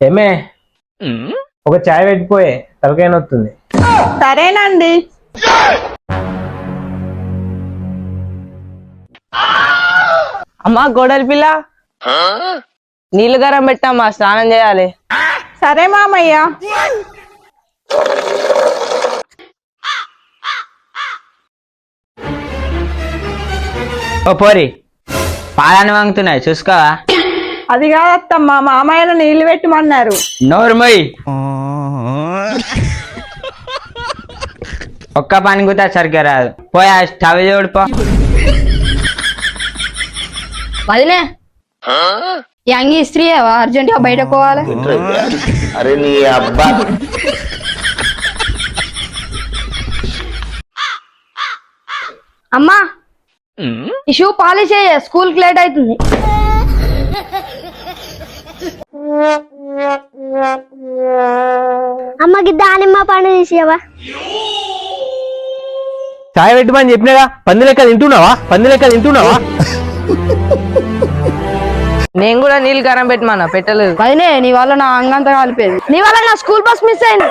ఏమే ఒక చాయ్ పెట్టిపోయే తలకాయ నొస్తుంది. సరేనండి. అమ్మా గోడలి పిల్ల నీళ్ళు గరం పెట్టమ్మా, స్నానం చేయాలి. సరే మామయ్య. ఓ పోరి పాలని వంగుతున్నాయి చూసుకోవా. అది కాదత్తమ్మా, మామయ్యను నీళ్లు పెట్టమన్నారు. నోరు మొయ్. ఒక్క పని కూడా సరిగ్గా రాదు. పోయా స్టవ్ చూడిపో. వదిలే ఈ అంగి ఇస్త్రీ అర్జెంట్ గా బయటకు పోవాలి. అరే నీ అబ్బా. అమ్మా ఈ షూ పాలిష్ చేయ, స్కూల్ కి లేట్ అవుతుంది. అమ్మకి దానిమ్మ పండు తీసేవా? చాయ్ పెట్టమని చెప్పినాగా, పంది లెక్క తింటున్నావా? నేను కూడా నీళ్ళు గరం పెట్టమన్నా, పెట్టలేదు. వదిలే నీ వల్ల నా అంగంతా కాలిపోయింది. నీ వల్ల నా స్కూల్ బస్ మిస్ అయింది.